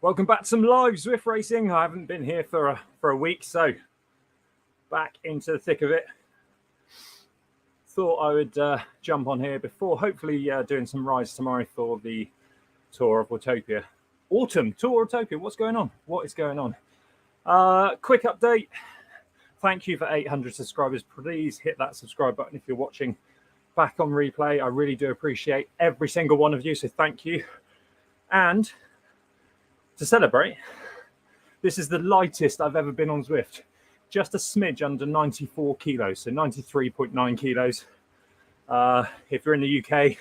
Welcome back to some live Zwift racing. I haven't been here for a week, so back into the thick of it. Thought I would jump on here before hopefully doing some rides tomorrow for the Tour of Utopia. Autumn, Tour of Utopia, what's going on? What is going on? Quick update. Thank you for 800 subscribers. Please hit that subscribe button if you're watching back on replay. I really do appreciate every single one of you, so thank you. And to celebrate, this is the lightest I've ever been on Zwift. Just a smidge under 94 kilos, so 93.9 kilos. If you're in the UK,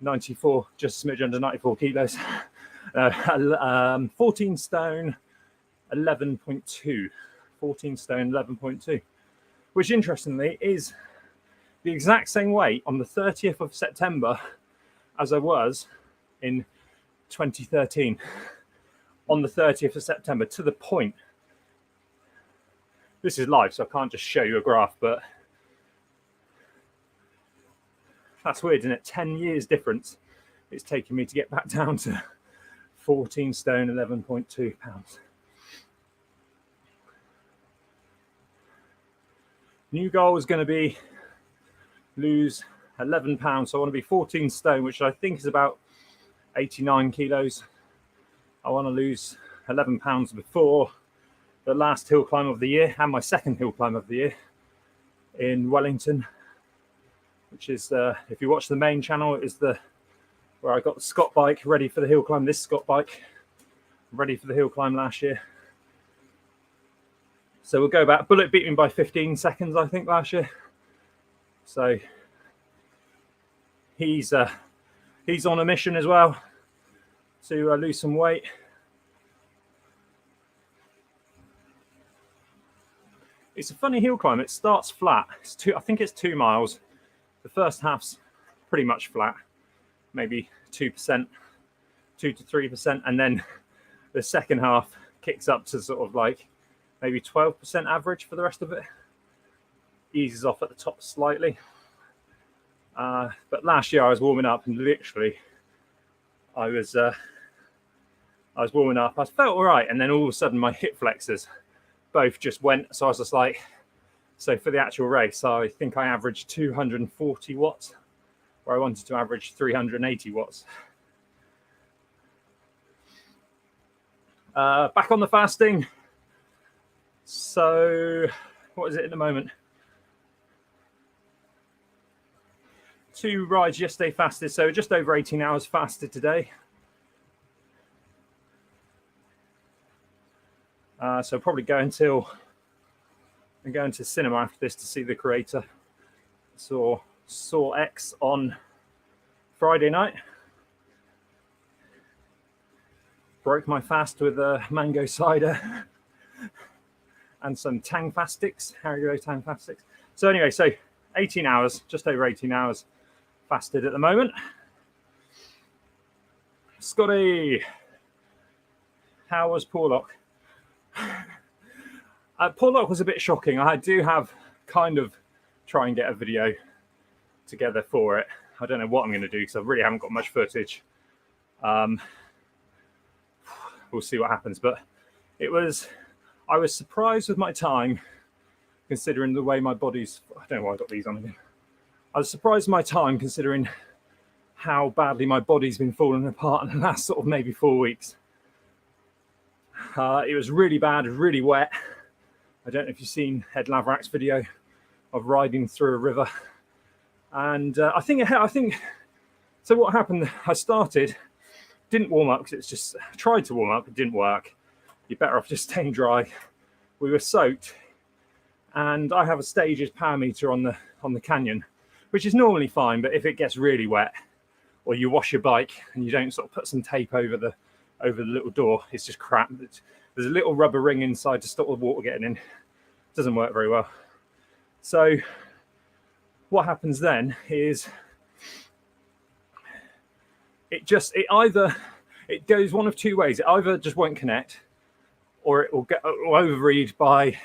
94, just a smidge under 94 kilos. 14 stone, 11.2. 14 stone, 11.2. Which, interestingly, is the exact same weight on the 30th of September as I was in 2013. On the 30th of September, to the point. This is live, so I can't just show you a graph, but that's weird, isn't it? 10 years difference it's taken me to get back down to 14 stone, 11.2 pounds. New goal is going to be lose 11 pounds, so I want to be 14 stone, which I think is about 89 kilos. I want to lose 11 pounds before the last hill climb of the year and my second hill climb of the year in Wellington, which is, if you watch the main channel, is where I got the Scott bike ready for the hill climb. This Scott bike ready for the hill climb last year. So we'll go back. Bullet beat me by 15 seconds, I think, last year. So he's on a mission as well to lose some weight. It's a funny hill climb. It starts flat. I think it's 2 miles. The first half's pretty much flat, maybe 2%, 2 to 3%, and then the second half kicks up to sort of like maybe 12% average for the rest of it. Eases off at the top slightly. But last year I was warming up, and literally I was warming up. I felt all right, and then all of a sudden my hip flexors both just went. So I was just like, so for the actual race, I think I averaged 240 watts, where I wanted to average 380 watts. Back on the fasting. So what is it at the moment? 2 rides yesterday fasted, so just over 18 hours fasted today. So probably go into cinema after this to see The Creator. Saw X on Friday night. Broke my fast with a mango cider and some Tang Fastics, Haribo Tang Fastics. So anyway, so 18 hours, just over 18 hours fasted at the moment. Scotty, how was Powerup? Powerup was a bit shocking. I do have kind of try and get a video together for it. I don't know what I'm going to do because I really haven't got much footage. We'll see what happens. But I was surprised with my time, considering the way my body's. I don't know why I got these on again. I was surprised with my time, considering how badly my body's been falling apart in the last sort of maybe 4 weeks. It was really bad, really wet. I don't know if you've seen Ed Laverack's video of riding through a river. And I think so. What happened? I started, didn't warm up because it's just tried to warm up, it didn't work. You're better off just staying dry. We were soaked, and I have a stages power meter on the canyon, which is normally fine. But if it gets really wet, or you wash your bike and you don't sort of put some tape over the little door, it's just crap. There's a little rubber ring inside to stop the water getting in. It doesn't work very well. So what happens then is it goes one of 2 ways. It either just won't connect, or it will overread by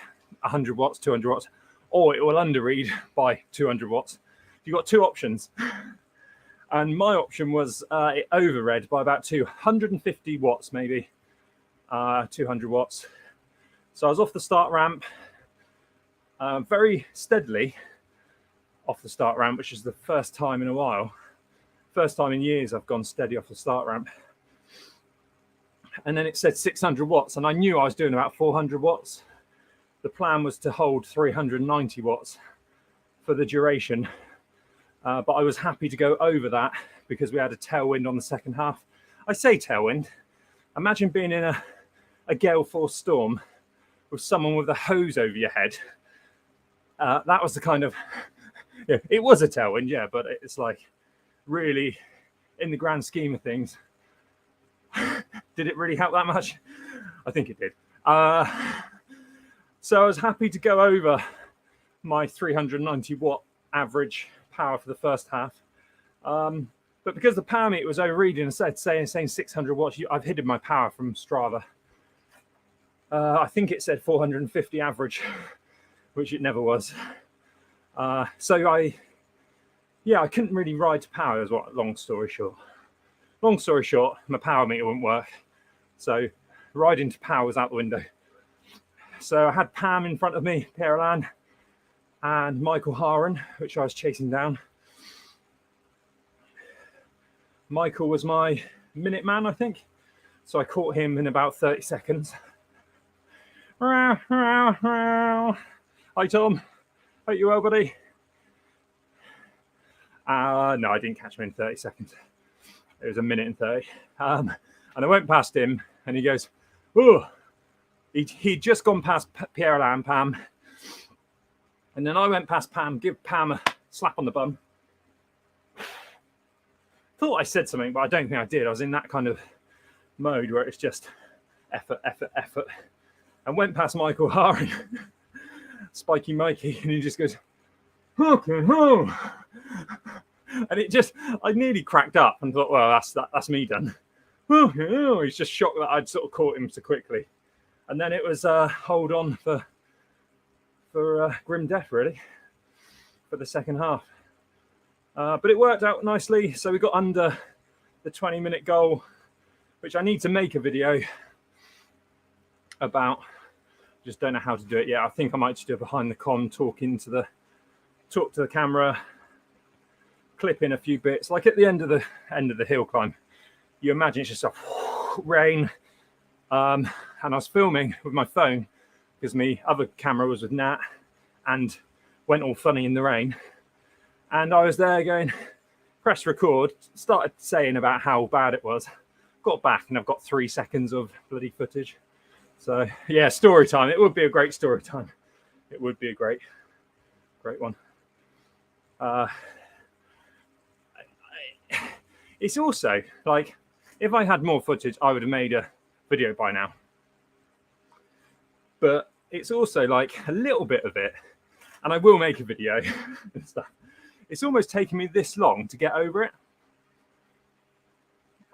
100 watts, 200 watts, or it will underread by 200 watts. You've got 2 options. And my option was it overread by about 250 watts maybe. 200 watts. So I was off the start ramp very steadily off the start ramp, which is the first time in a while. First time in years I've gone steady off the start ramp. And then it said 600 watts, and I knew I was doing about 400 watts. The plan was to hold 390 watts for the duration, but I was happy to go over that because we had a tailwind on the second half. I say tailwind. Imagine being in a gale force storm with someone with a hose over your head. That was the kind of, yeah, it was a tailwind, yeah, but it's like really, in the grand scheme of things, did it really help that much? I think it did. So I was happy to go over my 390 watt average power for the first half. But because the power meter was overreading and saying 600 watts, I've hidden my power from Strava. I think it said 450 average, which it never was. So I couldn't really ride to power, is what, long story short. Long story short, my power meter wouldn't work. So riding to power was out the window. So I had Pam in front of me, Pierre-Alain, and Michael Haran, which I was chasing down. Michael was my minute man, I think. So I caught him in about 30 seconds. Hi, Tom. Hope you're well, buddy. No, I didn't catch him in 30 seconds. It was a minute and 30. And I went past him, and he goes, oh, he'd just gone past Pierre-Alain, Pam. And then I went past Pam, give Pam a slap on the bum. Thought I said something, but I don't think I did. I was in that kind of mode where it's just effort, effort, effort. And went past Michael Haran, Spiky Mikey, and he just goes, okay, oh. And it just, I nearly cracked up and thought, well, that's me done. Oh, he's just shocked that I'd sort of caught him so quickly. And then it was hold on for grim death, really, for the second half. But it worked out nicely. So we got under the 20-minute goal, which I need to make a video about. Just don't know how to do it yet. I think I might just do it behind the con, talk to the camera, clip in a few bits. Like at the end of the hill climb, you imagine it's just a rain. And I was filming with my phone because my other camera was with Nat and went all funny in the rain. And I was there going, press record, started saying about how bad it was. Got back and I've got 3 seconds of bloody footage. So yeah, story time. It would be a great story time. It would be a great one. It's also like, if I had more footage, I would have made a video by now. But it's also like a little bit of it, and I will make a video and stuff. It's almost taken me this long to get over it.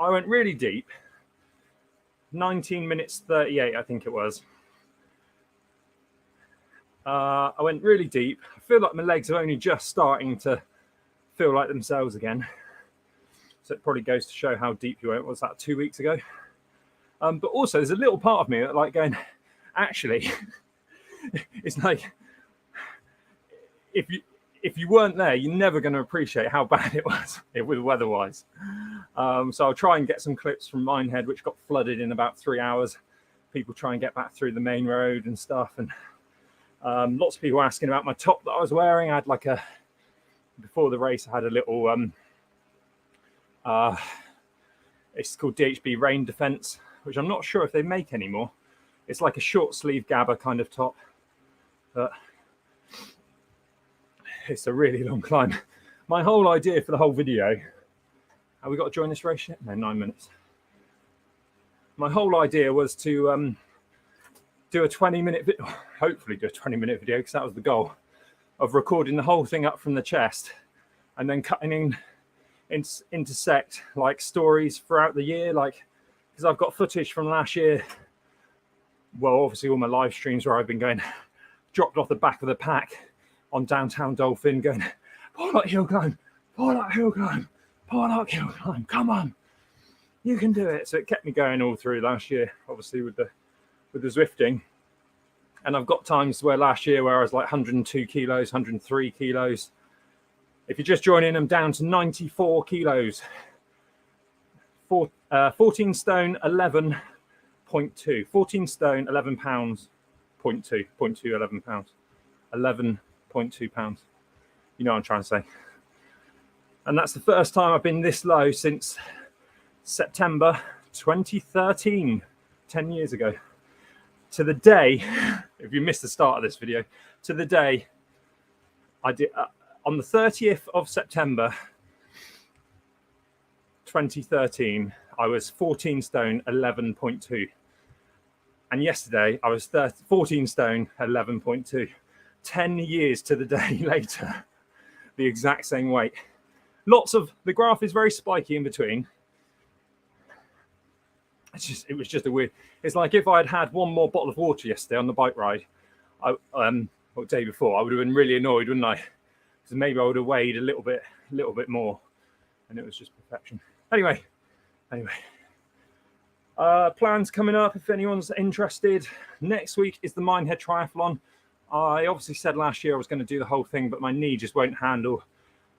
I went really deep, 19 minutes 38, I think it was. I went really deep. I feel like my legs are only just starting to feel like themselves again. So it probably goes to show how deep you went. What was that, 2 weeks ago? But also there's a little part of me that like going, actually, it's like, if you weren't there, you're never going to appreciate how bad it was with weather-wise. So I'll try and get some clips from Minehead, which got flooded in about 3 hours. People try and get back through the main road and stuff. And lots of people asking about my top that I was wearing. I had like before the race, I had a little, it's called DHB Rain Defense, which I'm not sure if they make anymore. It's like a short sleeve Gabba kind of top. But it's a really long climb. My whole idea for the whole video, have we got to join this race yet? No, 9 minutes. My whole idea was to do a 20-minute video, hopefully do a 20-minute video, because that was the goal, of recording the whole thing up from the chest and then cutting intersect like stories throughout the year, like, because I've got footage from last year. Well, obviously all my live streams where I've been going, dropped off the back of the pack on downtown Dolphin going, Powerup hill climb, Powerup hill climb, Powerup hill climb, come on. You can do it. So it kept me going all through last year, obviously with the Zwifting. And I've got times where last year where I was like 102 kilos, 103 kilos. If you're just joining, I'm down to 94 kilos. 14 stone, 11.2. 14 stone, 11 pounds, 0.2, 11 pounds. 11.2 pounds. You know what I'm trying to say. And that's the first time I've been this low since September 2013, 10 years ago. To the day, if you missed the start of this video, to the day I did, on the 30th of September 2013, I was 14 stone, 11.2. And yesterday I was 14 stone, 11.2. 10 years to the day later, the exact same weight. The graph is very spiky in between. It was just a weird. It's like if I had had one more bottle of water yesterday on the bike ride, or the day before, I would have been really annoyed, wouldn't I? Because maybe I would have weighed a little bit more, and it was just perfection. Anyway, plans coming up if anyone's interested. Next week is the Minehead Triathlon. I obviously said last year I was going to do the whole thing, but my knee just won't handle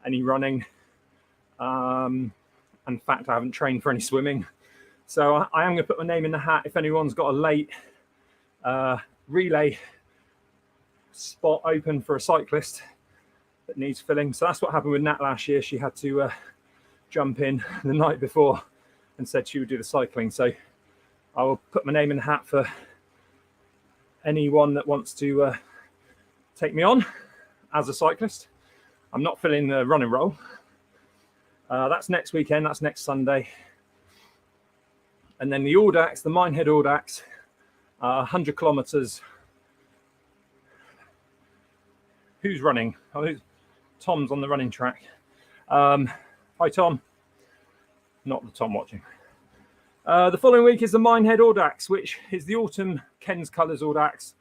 any running. In fact, I haven't trained for any swimming. So I am going to put my name in the hat if anyone's got a late relay spot open for a cyclist that needs filling. So that's what happened with Nat last year. She had to jump in the night before and said she would do the cycling. So I will put my name in the hat for anyone that wants to take me on as a cyclist. I'm not filling the running role. That's next weekend. That's next Sunday. And then the Audax, the Minehead Audax, 100 kilometers. Who's running? Oh, Tom's on the running track. Hi, Tom. Not the Tom watching. The following week is the Minehead Audax, which is the autumn Ken's Colours Audax.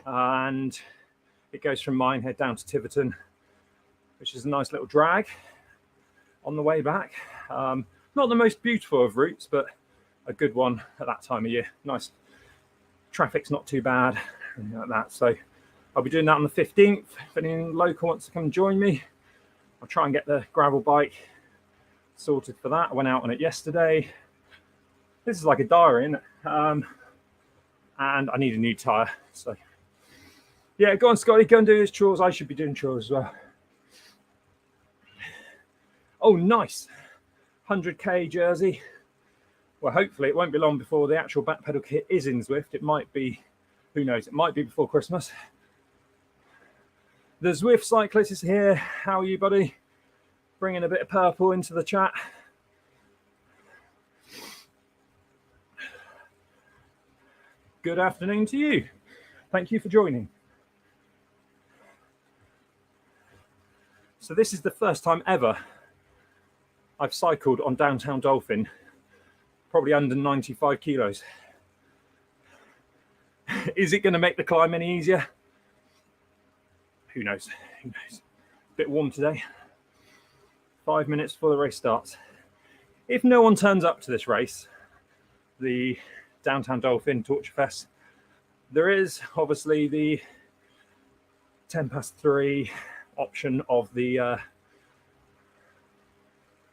And it goes from Minehead down to Tiverton, which is a nice little drag on the way back. Not the most beautiful of routes, but a good one at that time of year. Nice. Traffic's not too bad, anything like that. So I'll be doing that on the 15th. If anyone local wants to come join me, I'll try and get the gravel bike sorted for that. I went out on it yesterday. This is like a diary, isn't it? And I need a new tyre. So yeah, go on, Scotty, go and do his chores. I should be doing chores as well. Oh, nice. 100k jersey. Well, hopefully it won't be long before the actual back pedal kit is in Zwift. It might be, who knows, it might be before Christmas. The Zwift cyclist is here. How are you, buddy? Bringing a bit of purple into the chat. Good afternoon to you. Thank you for joining. So this is the first time ever I've cycled on downtown Dolphin, probably under 95 kilos. Is it going to make the climb any easier? Who knows? Who knows? A bit warm today. 5 minutes before the race starts. If no one turns up to this race, the Downtown Dolphin Torture Fest, there is obviously the 3:10 option of the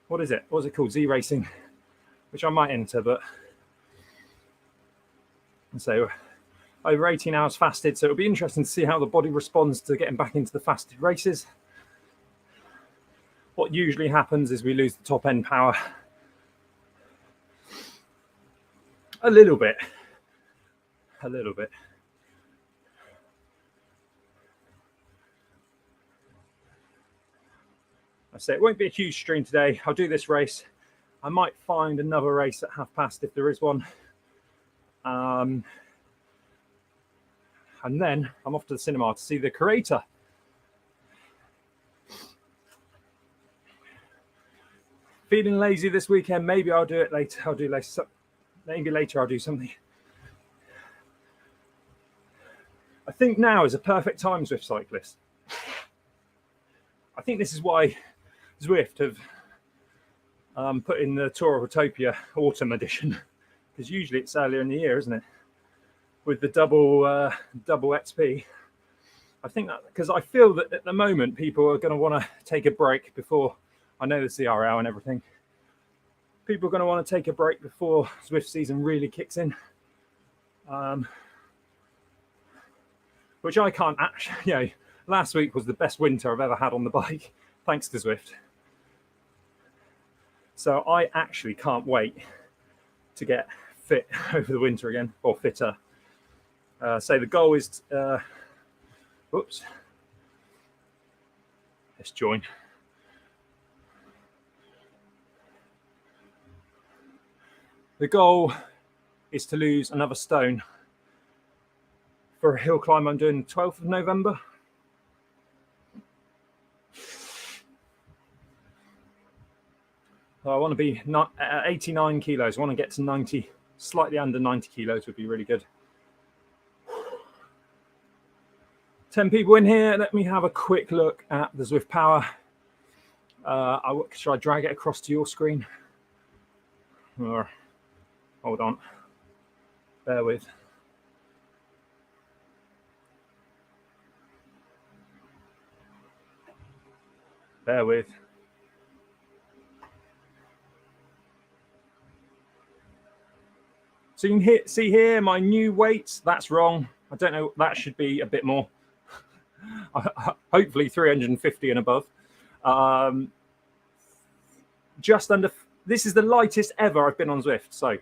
what is it called, Z Racing, which I might enter, but so over 18 hours fasted, so it'll be interesting to see how the body responds to getting back into the fasted races. What usually happens is we lose the top end power a little bit. I say it won't be a huge stream today. I'll do this race. I might find another race at half past if there is one. And then I'm off to the cinema to see The Creator. Feeling lazy this weekend. Maybe I'll do it later. Maybe later I'll do something. I think now is a perfect time, Zwift cyclists. I think this is why Zwift have put in the Tour of Utopia Autumn Edition, because usually it's earlier in the year, isn't it? With the double XP. I think that because I feel that at the moment people are going to want to take a break before, I know the CRL and everything. People are going to want to take a break before Zwift season really kicks in. Which I can't actually, you know, last week was the best winter I've ever had on the bike, thanks to Zwift. So I actually can't wait to get fit over the winter again, or fitter. So the goal is, oops, let's join. The goal is to lose another stone for a hill climb I'm doing the 12th of November. So I want to be 89 kilos. I want to get to 90, slightly under 90 kilos would be really good. 10 people in here. Let me have a quick look at the Zwift Power. Should I drag it across to your screen? Or hold on. Bear with. Bear with. So you can see here my new weights. That's wrong. I don't know. That should be a bit more. Hopefully 350 and above. Just under. This is the lightest ever I've been on Zwift. So,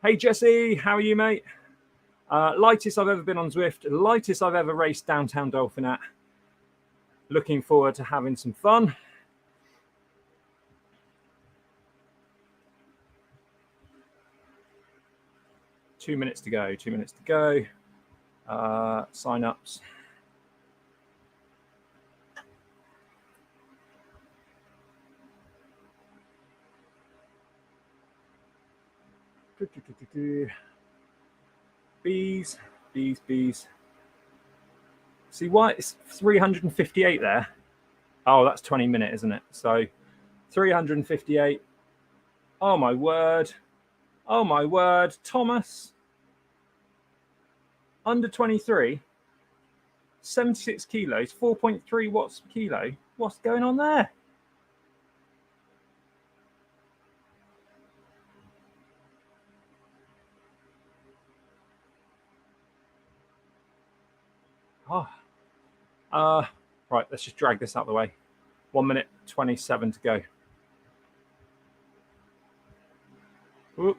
hey Jesse, how are you, mate? Lightest I've ever been on Zwift. Lightest I've ever raced downtown Dolphin at. Looking forward to having some fun. Two minutes to go. 2 minutes to go. Sign ups. Bees. See why it's 358 there? Oh, that's 20 minute, isn't it? So 358. Oh my word. Oh my word. Thomas. Under 23. 76 kilos. 4.3 watts per kilo. What's going on there? Oh. Right, let's just drag this out of the way. 1 minute 27 to go. Whoop.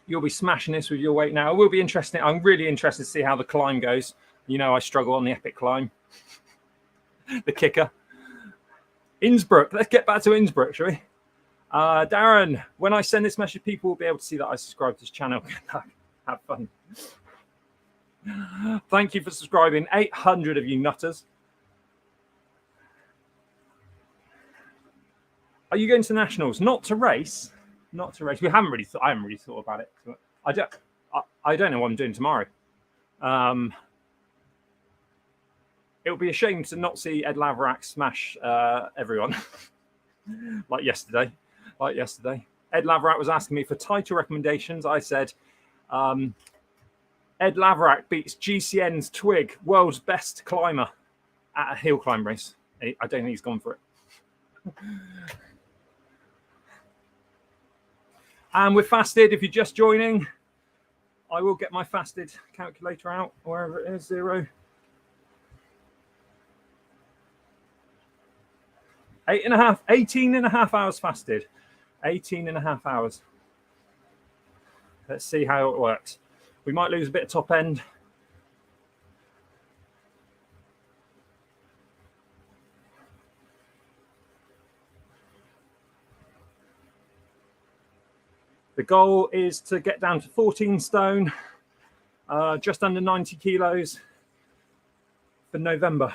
You'll be smashing this with your weight now. It will be interesting. I'm really interested to see how the climb goes. You know, I struggle on the epic climb. The kicker. Innsbruck. Let's get back to Innsbruck, shall we? Darren, when I send this message, people will be able to see that I subscribe to this channel. Have fun. Thank you for subscribing. 800 of you nutters. Are you going to nationals? Not to race. Not to race. I haven't really thought about it. I don't know what I'm doing tomorrow. It would be a shame to not see Ed Laverack smash everyone like yesterday. Ed Laverack was asking me for title recommendations. I said, Ed Laverack beats GCN's Twig, world's best climber, at a hill climb race. I don't think he's gone for it. And we're fasted. If you're just joining, I will get my fasted calculator out, wherever it is, 0. 18 and a half hours fasted. 18 and a half hours. Let's see how it works. We might lose a bit of top end. The goal is to get down to 14 stone, just under 90 kilos for November.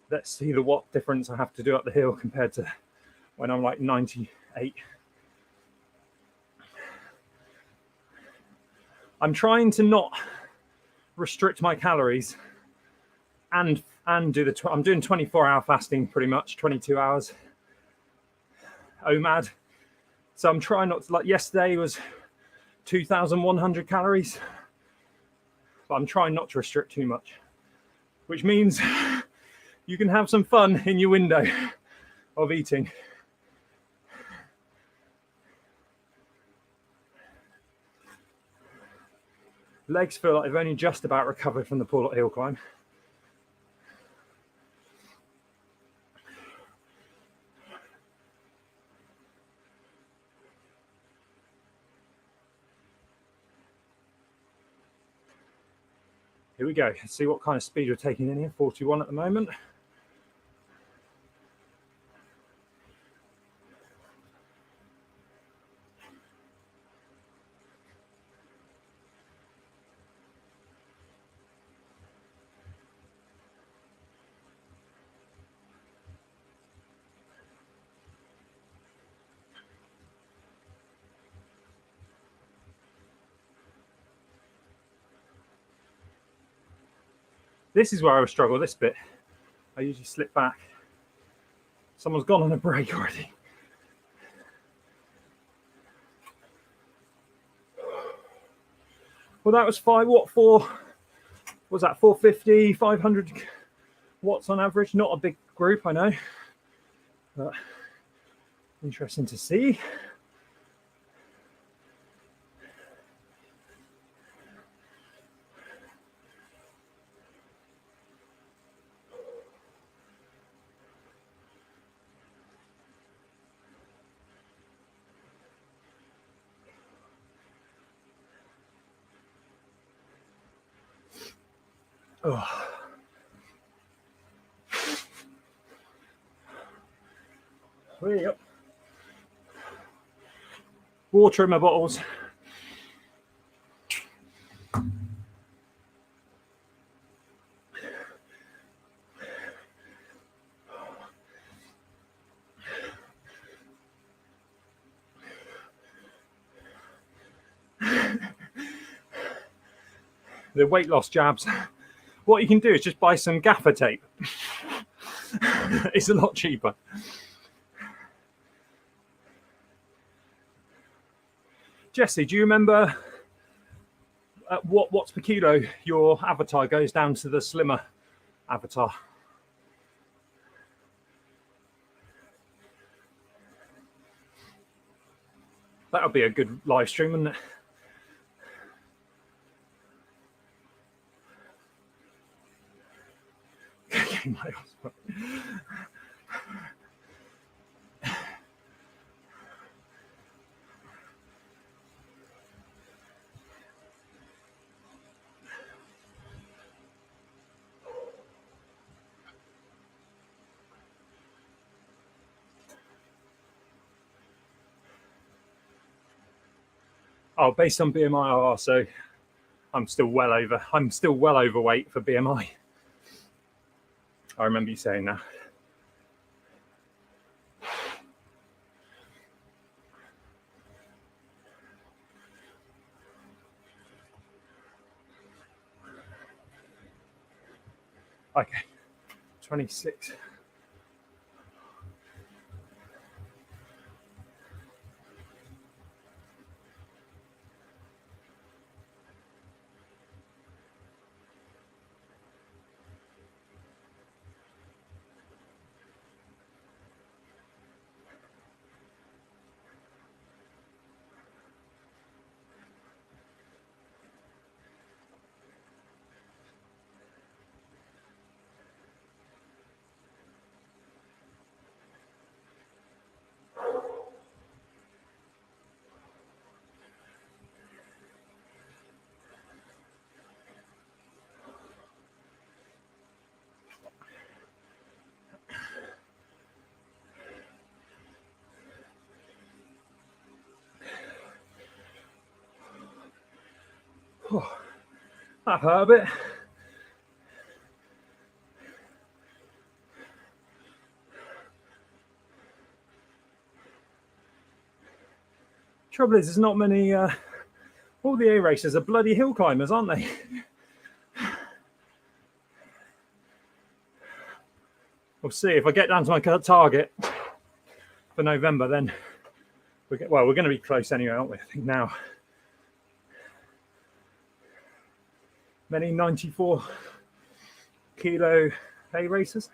Let's see the watt difference I have to do up the hill compared to when I'm like 98. I'm trying to not restrict my calories and do I'm doing 24-hour fasting pretty much, 22 hours OMAD. So I'm trying not to, like yesterday was 2,100 calories, but I'm trying not to restrict too much, which means you can have some fun in your window of eating. Legs feel like they've only just about recovered from the pull-up hill climb. Here we go. Let's see what kind of speed we're taking in here. 41 at the moment. This is where I struggle, this bit. I usually slip back. Someone's gone on a break already. Well, that was what was that, 450, 500 watts on average? Not a big group, I know, but interesting to see. Oh. Yep. Water in my bottles. The weight loss jabs. What you can do is just buy some gaffer tape. It's a lot cheaper. Jesse, do you remember at what watts per kilo your avatar goes down to the slimmer avatar? That'll be a good live stream, wouldn't it? Oh, based on BMI, so I'm still well overweight for BMI. I remember you saying that. Okay, 26. Oh, that hurt a bit. Trouble is, there's not many. All the A racers are bloody hill climbers, aren't they? We'll see. If I get down to my target for November, then we're going to be close anyway, aren't we? I think now. Many 94 kilo A racers.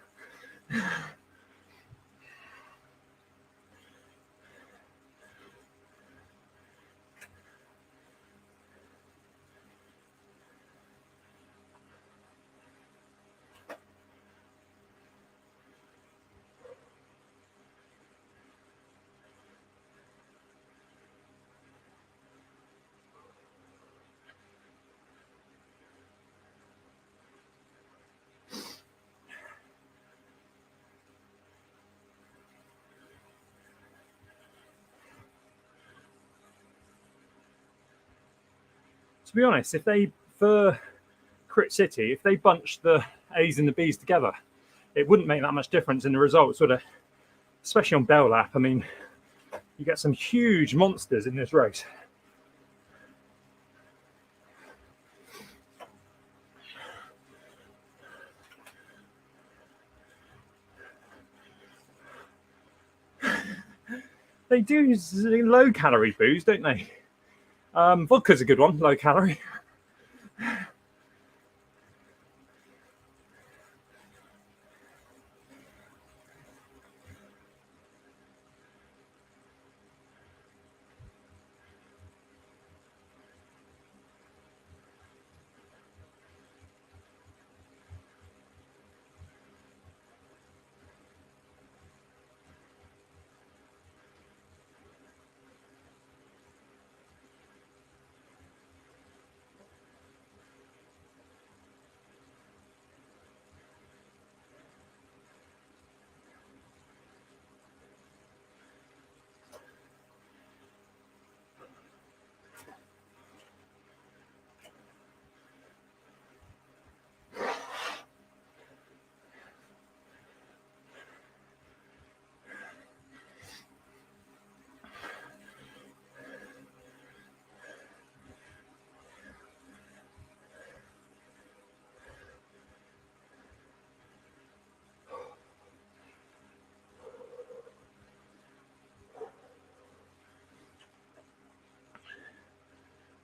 To be honest, if they, for Crit City, if they bunched the A's and the B's together, it wouldn't make that much difference in the results, would it? Especially on Bell Lap. I mean, you get some huge monsters in this race. They do low-calorie booze, don't they? Vodka's a good one, low-calorie.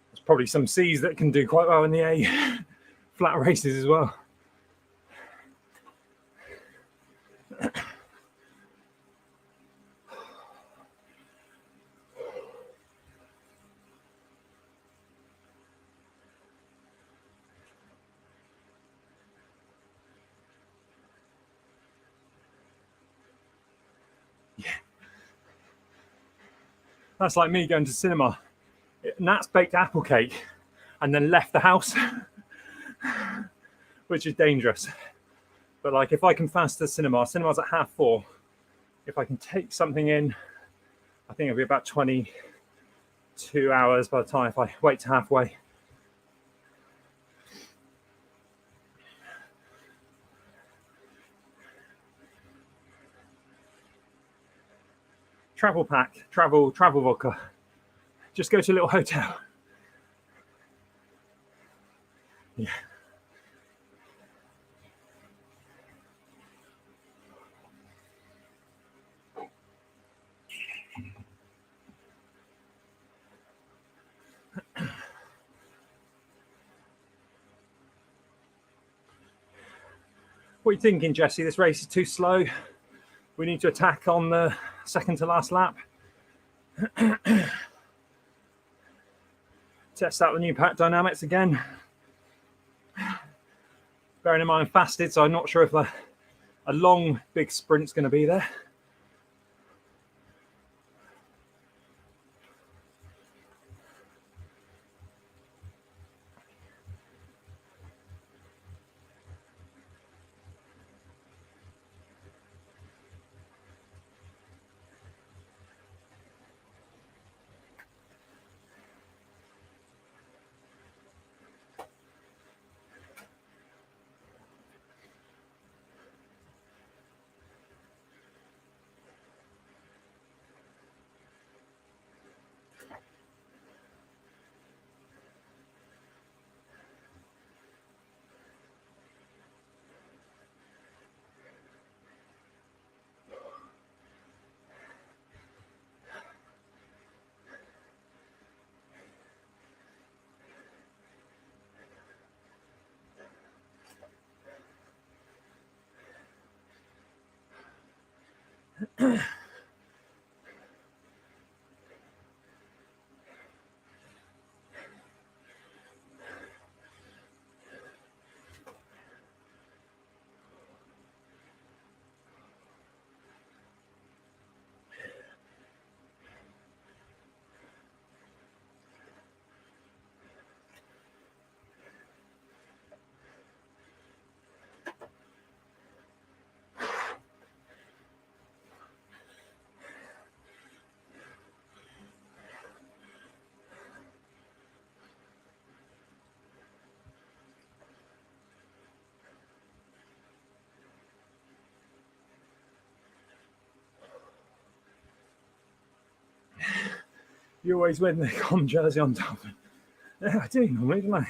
There's probably some C's that can do quite well in the A flat races as well. Yeah. That's like me going to cinema. Nat's baked apple cake and then left the house, which is dangerous. But like, if I can fast the cinema's at 4:30. If I can take something in, I think it'll be about 22 hours by the time if I wait to halfway. Travel pack, travel vodka. Just go to a little hotel. Yeah. What are you thinking, Jesse? This race is too slow. We need to attack on the second to last lap. Test out the new pack dynamics again. Bearing in mind, fasted, so I'm not sure if a long, big sprint's going to be there. You always win the com jersey on top. Yeah, I do normally, don't I?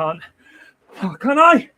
can't. Oh, can I?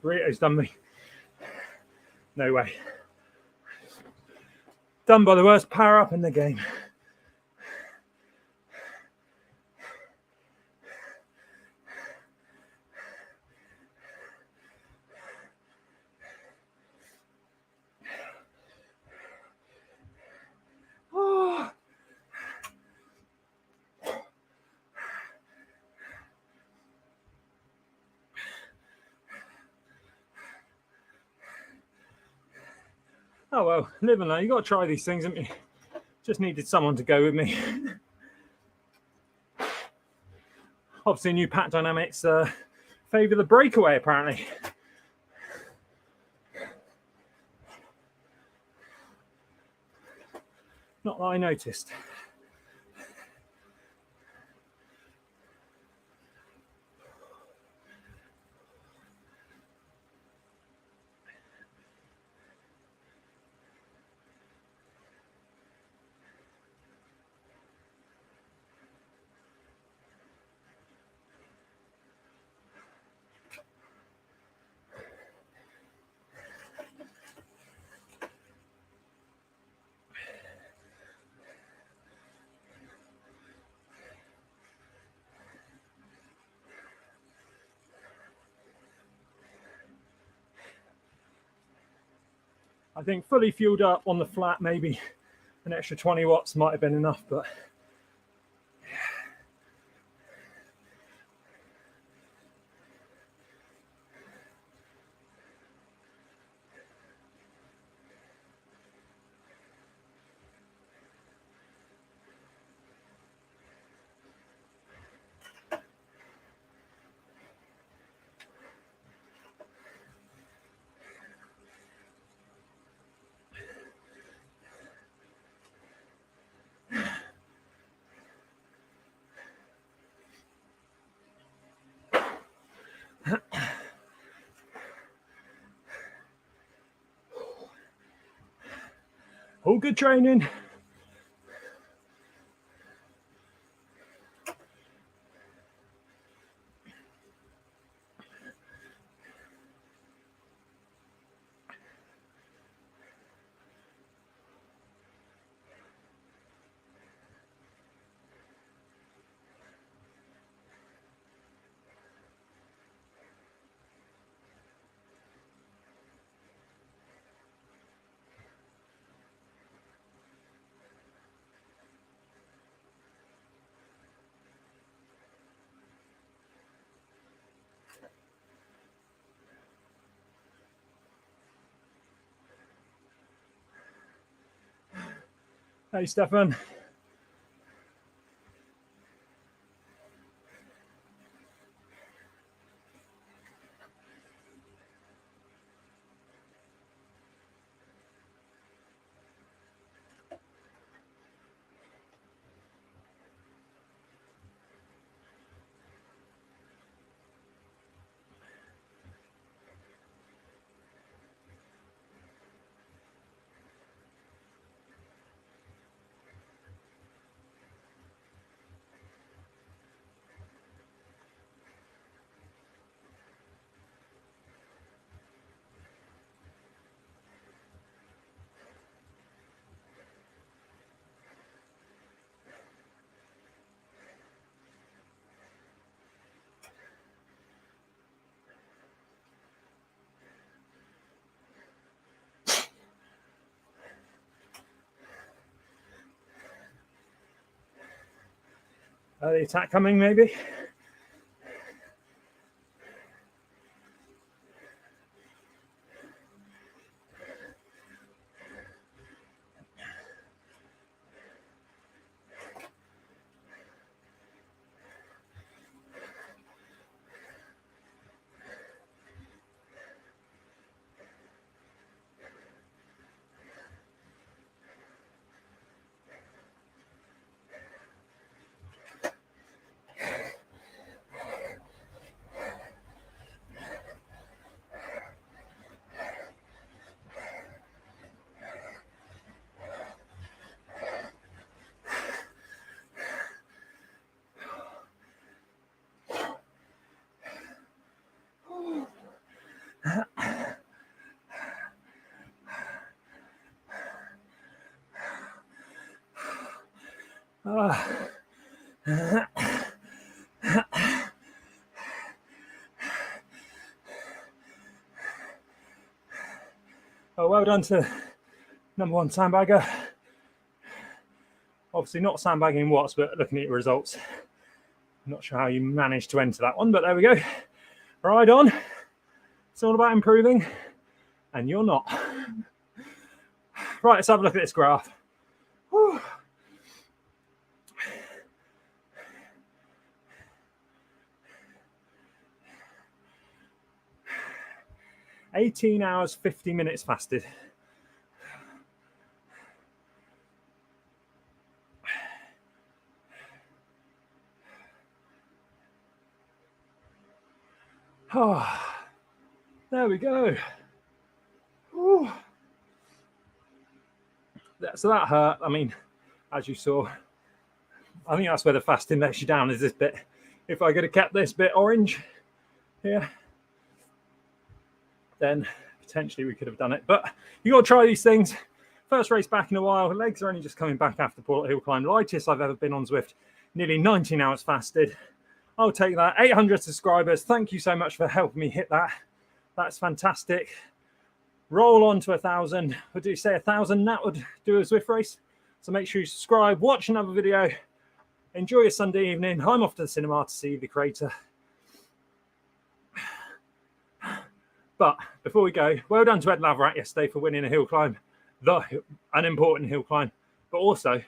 Burrito's done me. No way. Done by the worst power up in the game. Oh. Oh well, live and learn. You got to try these things, haven't you? Just needed someone to go with me. Obviously, new pack dynamics favour the breakaway, apparently. Not that I noticed. I think fully fueled up on the flat, maybe an extra 20 watts might have been enough, but all good training. Hey, Stefan. The attack coming, maybe. Oh, well done to number one sandbagger. Obviously not sandbagging watts, but looking at your results. I'm not sure how you managed to enter that one, but there we go. Ride on. It's all about improving, and you're not. Right, let's have a look at this graph. Whew. $18 hours, 50 minutes fasted. Oh, there we go. Ooh. So that hurt. I mean, as you saw, I think that's where the fasting lets you down, is this bit. If I could have kept this bit orange here, then potentially we could have done it. But you got to try these things. First race back in a while. Legs are only just coming back after Powerup hill climb. Lightest I've ever been on Zwift. Nearly 19 hours fasted. I'll take that. 800 subscribers. Thank you so much for helping me hit that. That's fantastic. Roll on to 1,000. Would you say 1,000? That would do a Zwift race. So make sure you subscribe. Watch another video. Enjoy your Sunday evening. I'm off to the cinema to see The Creator. But before we go, well done to Ed Laverat yesterday for winning a hill climb, an important hill climb. But also,